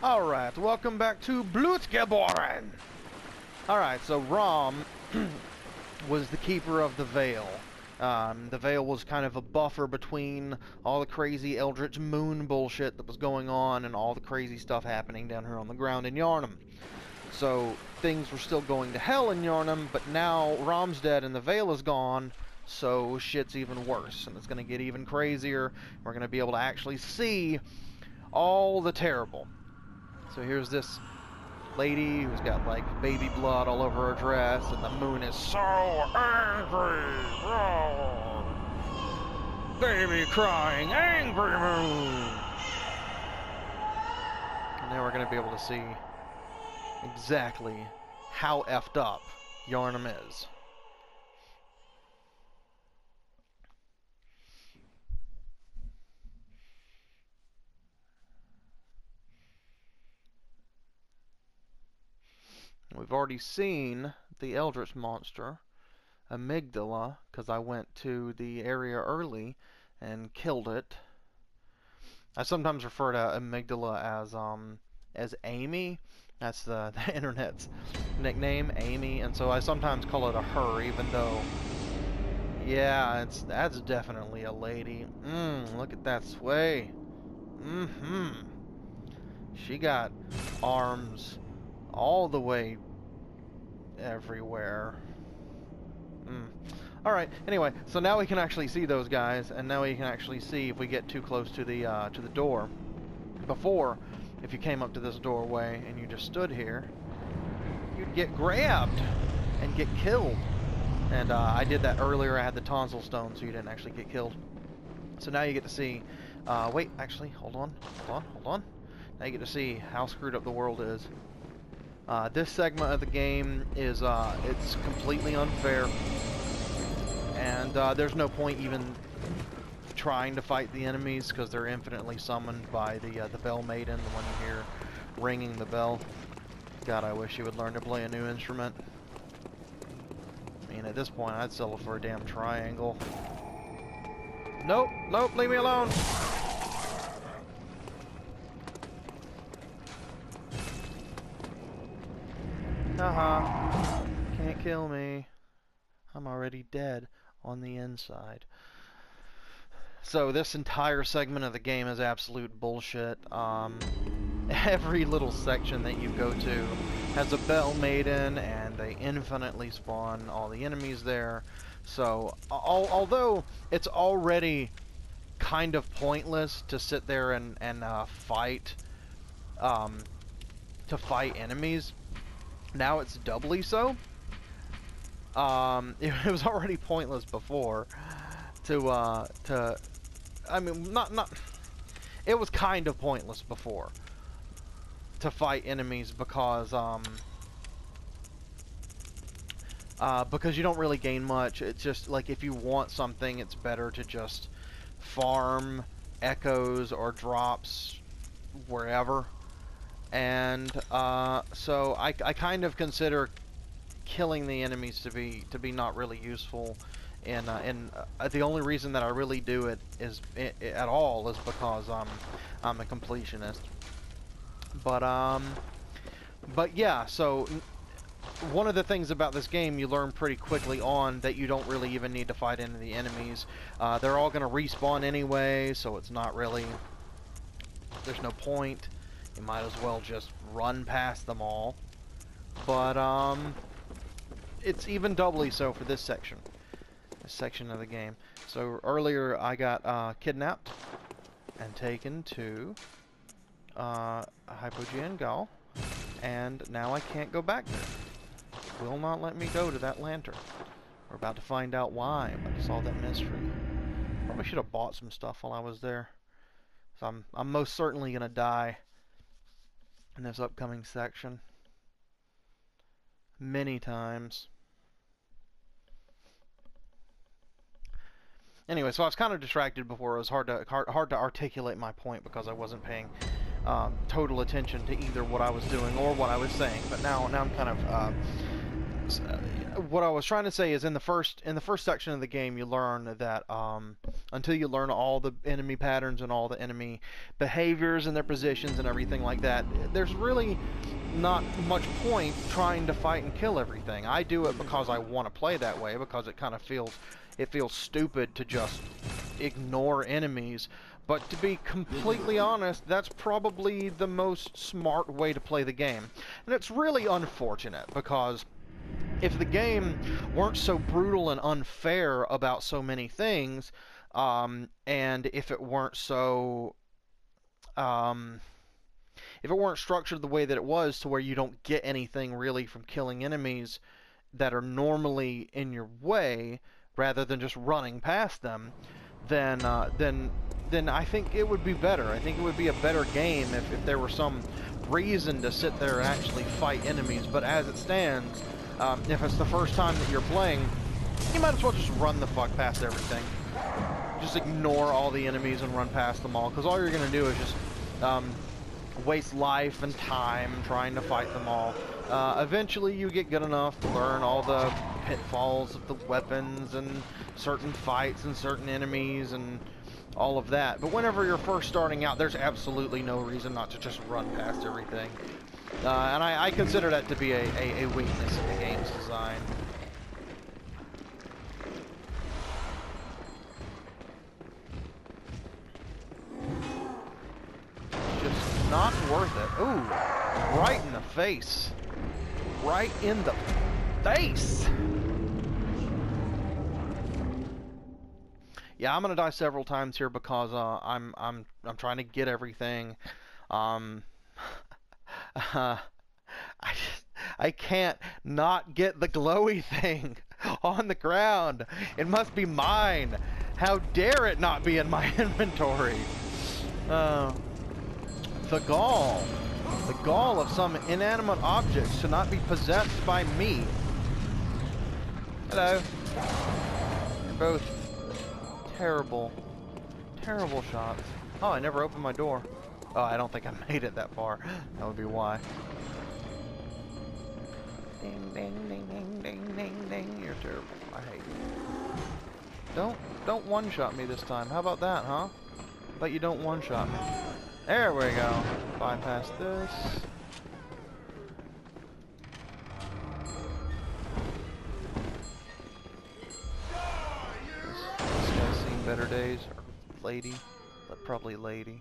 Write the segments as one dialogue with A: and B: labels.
A: Alright, welcome back to Bloodborne! Alright, so Rom was the keeper of the Veil. The Veil was kind of a buffer between all the crazy Eldritch Moon bullshit that was going on and all the crazy stuff happening down here on the ground in Yarnham. So, things were still going to hell in Yarnham, but now Rom's dead and the Veil is gone, so shit's even worse. And it's going to get even crazier. We're going to be able to actually see all the terrible. So here's this lady who's got like baby blood all over her dress, and the moon is so angry. Oh, baby crying, angry moon. And now we're going to be able to see exactly how effed up Yarnham is. We've already seen the Eldritch monster, Amygdala, because I went to the area early and killed it. I sometimes refer to Amygdala as Amy. That's the internet's nickname, Amy, and so I sometimes call it a her, even though, yeah, that's definitely a lady. Look at that sway. She got arms all the way everywhere. Alright, anyway, so now we can actually see those guys, and now we can actually see if we get too close to the door. Before, if you came up to this doorway and you just stood here, you'd get grabbed and get killed. And I did that earlier. I had the tonsil stone, so you didn't actually get killed. So now you get to see, wait, actually, hold on. Now you get to see how screwed up the world is. This segment of the game is, it's completely unfair, and there's no point even trying to fight the enemies because they're infinitely summoned by the Bell Maiden, the one you hear ringing the bell. God, I wish you would learn to play a new instrument. I mean, at this point, I'd settle for a damn triangle. Nope, leave me alone! Haha, can't kill me. I'm already dead on the inside. So this entire segment of the game is absolute bullshit. Every little section that you go to has a Bell Maiden, and they infinitely spawn all the enemies there. So, although it's already kind of pointless to sit there and fight, to fight enemies, now it's doubly so. It was already pointless before I mean, it was kind of pointless before to fight enemies because you don't really gain much. It's just like if you want something, it's better to just farm echoes or drops wherever. And so I kind of consider killing the enemies to be not really useful, and the only reason that I really do it is at all is because I'm a completionist. But yeah, so one of the things about this game you learn pretty quickly on that you don't really even need to fight any of the enemies. They're all gonna respawn anyway, so it's not really, there's no point. You might as well just run past them all. But it's even doubly so for this section of the game. So earlier I got kidnapped and taken to Hypogean Gaul, and now I can't go back there. Will not let me go to that lantern. We're about to find out why, but it's all that mystery. Probably should have bought some stuff while I was there. So I'm most certainly gonna die in this upcoming section many times. Anyway, so I was kind of distracted before. It was hard to articulate my point because I wasn't paying total attention to either what I was doing or what I was saying. But now I'm kind of what I was trying to say is in the first section of the game, you learn that until you learn all the enemy patterns and all the enemy behaviors and their positions and everything like that, there's really not much point trying to fight and kill everything. I do it because I want to play that way, because it kind of feels stupid to just ignore enemies. But to be completely honest, that's probably the most smart way to play the game. And it's really unfortunate, because if the game weren't so brutal and unfair about so many things, and if it weren't so... if it weren't structured the way that it was, to where you don't get anything really from killing enemies that are normally in your way, rather than just running past them, then I think it would be better. I think it would be a better game if there were some reason to sit there and actually fight enemies. But as it stands, if it's the first time that you're playing, you might as well just run the fuck past everything. Just ignore all the enemies and run past them all, because all you're going to do is just waste life and time trying to fight them all. Eventually you get good enough to learn all the pitfalls of the weapons and certain fights and certain enemies and all of that. But whenever you're first starting out, there's absolutely no reason not to just run past everything. And I consider that to be a weakness in the game's design. Just not worth it. Ooh, right in the face. Right in the face! Yeah, I'm gonna die several times here because I'm trying to get everything. I can't not get the glowy thing on the ground. It must be mine. How dare it not be in my inventory? The gall of some inanimate objects to not be possessed by me. Hello. You're both terrible shots. Oh, I never opened my door. Oh, I don't think I made it that far. That would be why. Ding, ding, ding, ding, ding, ding, ding. You're terrible. I hate you. Don't one-shot me this time. How about that, huh? But you don't one-shot me. There we go. Bypass this. This guy's seen better days. Or lady. But probably lady.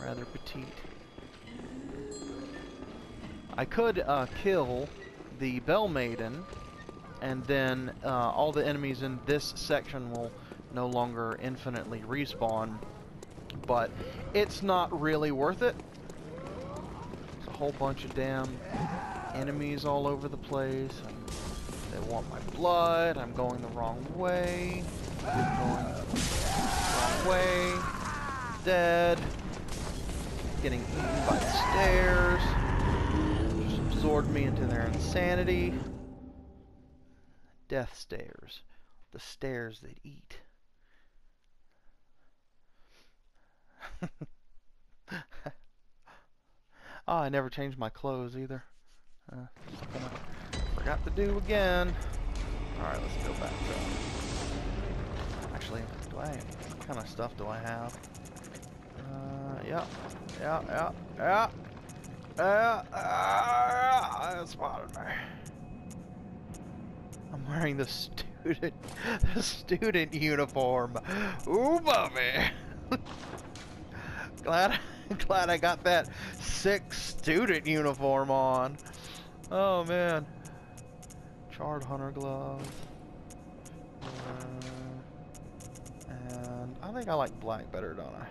A: Rather petite. I could kill the Bell Maiden, and then all the enemies in this section will no longer infinitely respawn. But it's not really worth it. There's a whole bunch of damn enemies all over the place. And they want my blood. I'm going the wrong way. I'm going the wrong way. Dead. Getting eaten by the stairs. Just absorbed me into their insanity. Death stairs. The stairs that eat. Oh, I never changed my clothes either. Forgot to do again. Alright, let's go back to... Actually, what kind of stuff do I have? Yeah. I spotted me. I'm wearing the student uniform. Ooh, bummy. Glad I got that sick student uniform on. Oh man. Charred hunter gloves. And I think I like black better, don't I?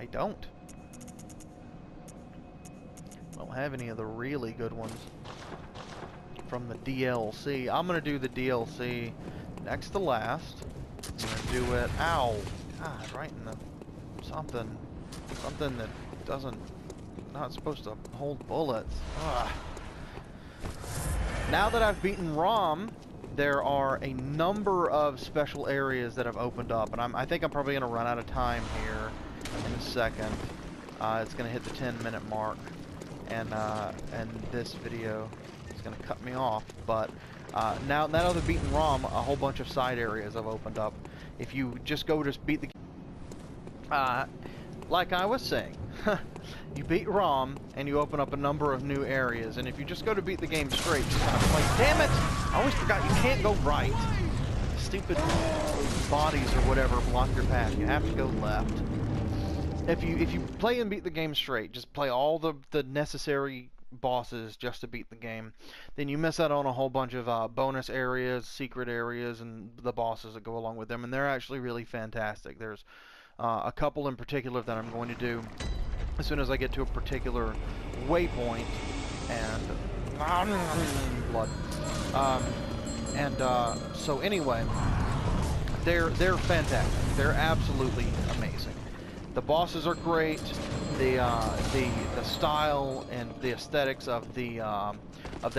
A: I don't. Don't have any of the really good ones from the DLC. I'm gonna do the DLC next to last. I'm gonna do it. Ow! God, right in the something that not supposed to hold bullets. Ugh. Now that I've beaten Rom, there are a number of special areas that have opened up, and I think I'm probably gonna run out of time here in a second. It's gonna hit the 10-minute mark, and this video is gonna cut me off. But now that I've beaten ROM, a whole bunch of side areas have opened up. If you just beat the like I was saying, you beat ROM and you open up a number of new areas, and if you just go to beat the game straight, just kind of play. Damn it! I always forgot you can't go right. Stupid bodies or whatever block your path. You have to go left. If you play and beat the game straight, just play all the necessary bosses just to beat the game, then you miss out on a whole bunch of bonus areas, secret areas, and the bosses that go along with them, and they're actually really fantastic. There's a couple in particular that I'm going to do as soon as I get to a particular waypoint, and blood. So anyway, they're fantastic. They're absolutely amazing. The bosses are great. The style and the aesthetics of the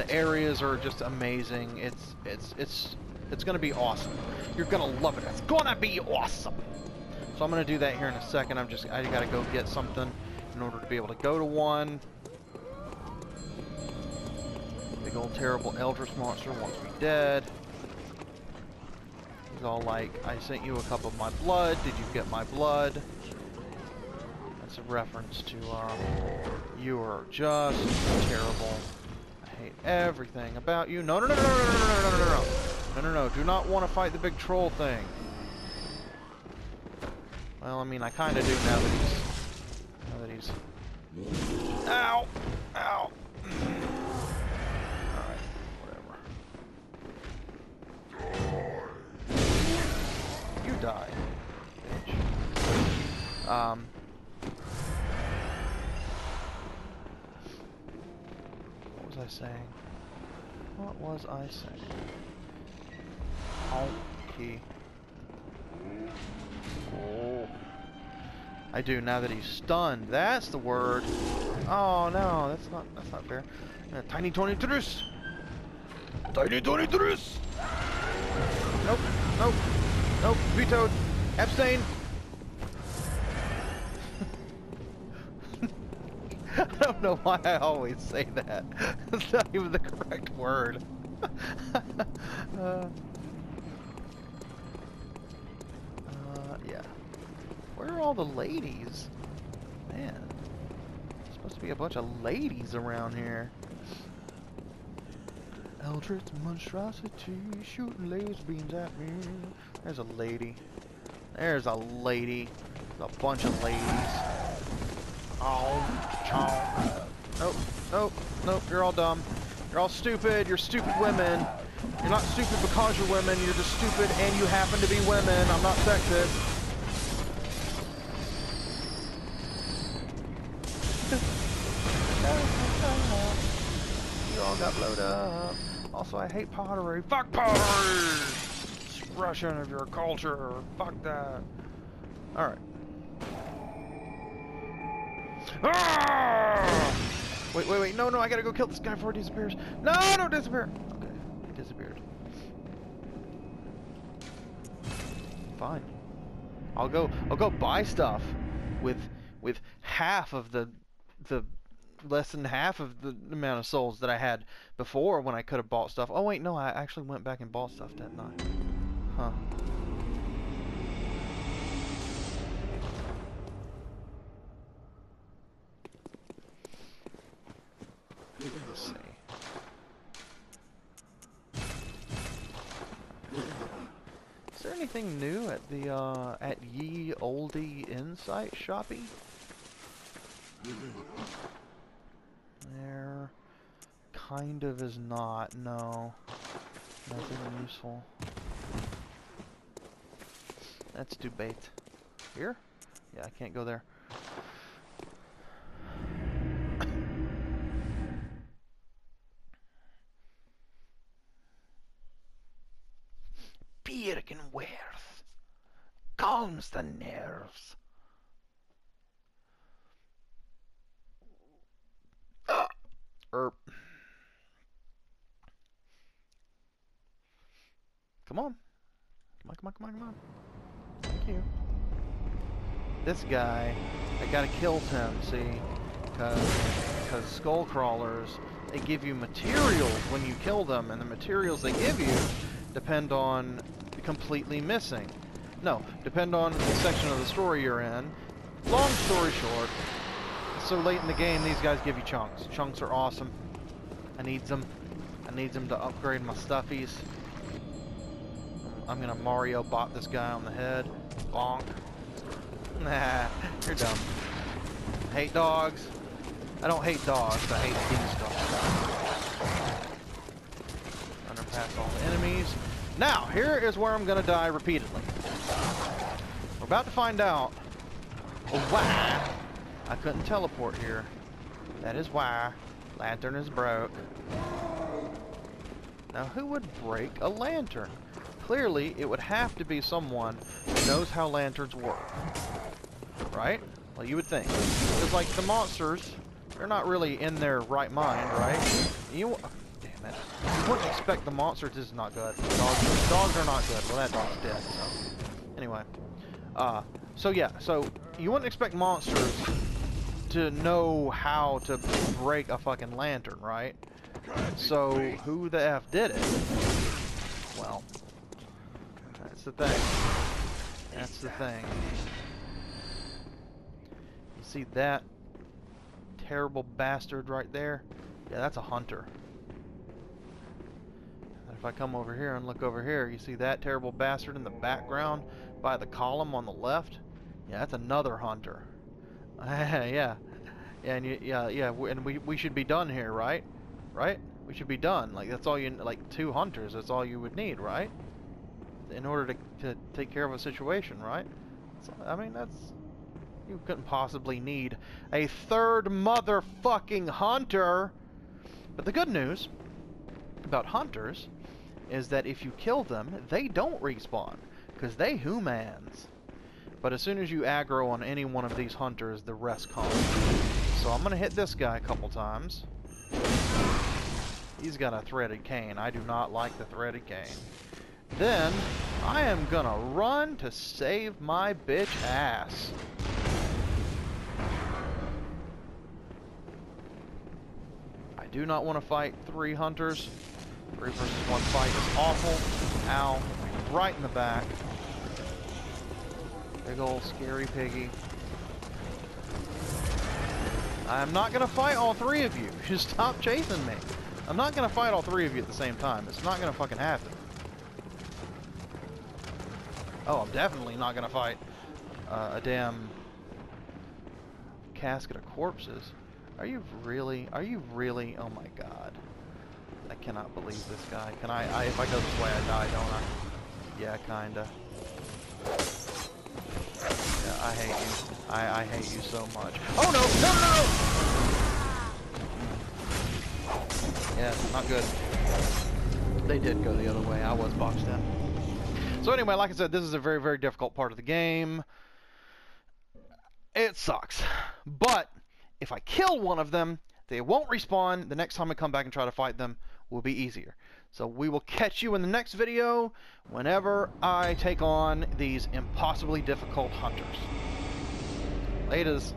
A: areas are just amazing. It's gonna be awesome. You're gonna love it. It's gonna be awesome. So I'm gonna do that here in a second. I gotta go get something in order to be able to go to one. Big old terrible Eldritch monster wants me dead. He's all like, I sent you a cup of my blood. Did you get my blood? That's a reference to, you are just terrible. I hate everything about you. No, no, no, no, no, no, no, no, no, no, no, no, no, no. Do not want to fight the big troll thing. Well, I mean, I kind of do now that he's... Ow! Ow! Alright, whatever. You die, bitch. What was I saying? What was I saying? Okay. Oh. I do now that he's stunned. That's the word. Oh no, that's not fair. Tiny Tony Truss. Tiny Tony Truss. Nope. Nope. Nope. Vetoed. Abstain. I don't know why I always say that. It's not even the correct word. Yeah. Where are all the ladies? Man. There's supposed to be a bunch of ladies around here. Eldritch monstrosity shooting laser beams at me. There's a lady. There's a lady. There's a bunch of ladies. Oh, chow. Nope, nope, nope, you're all dumb. You're all stupid. You're stupid women. You're not stupid because you're women. You're just stupid and you happen to be women. I'm not sexist. You all got blowed up. Also, I hate pottery. Fuck pottery! Expression of your culture. Fuck that. Alright. Ah! Wait, wait, wait. No, no, I gotta go kill this guy before he disappears. No, don't disappear. Okay, he disappeared. Fine. I'll go buy stuff with half of the less than half of the amount of souls that I had before when I could have bought stuff. Oh wait, no, I actually went back and bought stuff, didn't I? Huh. Let's see. Is there anything new at the at Ye Olde Insight Shoppy? There kind of is not, no. Nothing useful. Let's do bait. Here? Yeah, I can't go there. Birkenwerth calms the nerves. Come on. Come on, come on, come on, come on. Thank you. This guy, I gotta kill him, see? Because because skull crawlers, they give you materials when you kill them, and the materials they give you depend on completely missing. No, depend on the section of the story you're in. Long story short, so late in the game, these guys give you chunks. Chunks are awesome. I need them. I need them to upgrade my stuffies. I'm gonna Mario bot this guy on the head. Bonk. Nah, you're dumb. I hate dogs. I don't hate dogs, I hate these dogs. Running past all the enemies. Now, here is where I'm gonna die repeatedly. We're about to find out why I couldn't teleport here. That is why. Lantern is broke. Now, who would break a lantern? Clearly, it would have to be someone who knows how lanterns work. Right? Well, you would think. Because, like, the monsters, they're not really in their right mind, right? Damn it. You wouldn't expect the monsters. This is not good. Dogs are not good. Well, that dog's dead, so. Anyway. So you wouldn't expect monsters to know how to break a fucking lantern, right? So, who the F did it? Well, that's the thing. That's the thing. You see that terrible bastard right there? Yeah, that's a hunter. And if I come over here and look over here, you see that terrible bastard in the background by the column on the left? Yeah, that's another hunter. Yeah. And and we should be done here, right? Right? We should be done. Like, that's all you, like, 2 hunters, that's all you would need, right? In order to take care of a situation, right? So, I mean, that's... You couldn't possibly need a 3rd motherfucking hunter! But the good news about hunters is that if you kill them, they don't respawn, because they humans. But as soon as you aggro on any one of these hunters, the rest come. So I'm gonna hit this guy a couple times. He's got a threaded cane. I do not like the threaded cane. Then, I am gonna run to save my bitch ass. I do not want to fight 3 hunters. 3 versus 1 fight is awful. Ow. Right in the back. Big old scary piggy. I'm not gonna fight all 3 of you. Just stop chasing me. I'm not gonna fight all 3 of you at the same time. It's not gonna fucking happen. Oh, I'm definitely not gonna fight a damn casket of corpses. Are you really? Are you really? Oh my god. I cannot believe this guy. Can I if I go this way I die, don't I? Yeah, kinda. Yeah, I hate you. I hate you so much. Oh no! No! Yeah, not good. They did go the other way. I was boxed in. So anyway, like I said, this is a very, very difficult part of the game. It sucks. But if I kill one of them, they won't respawn. The next time I come back and try to fight them will be easier. So we will catch you in the next video whenever I take on these impossibly difficult hunters. Laters.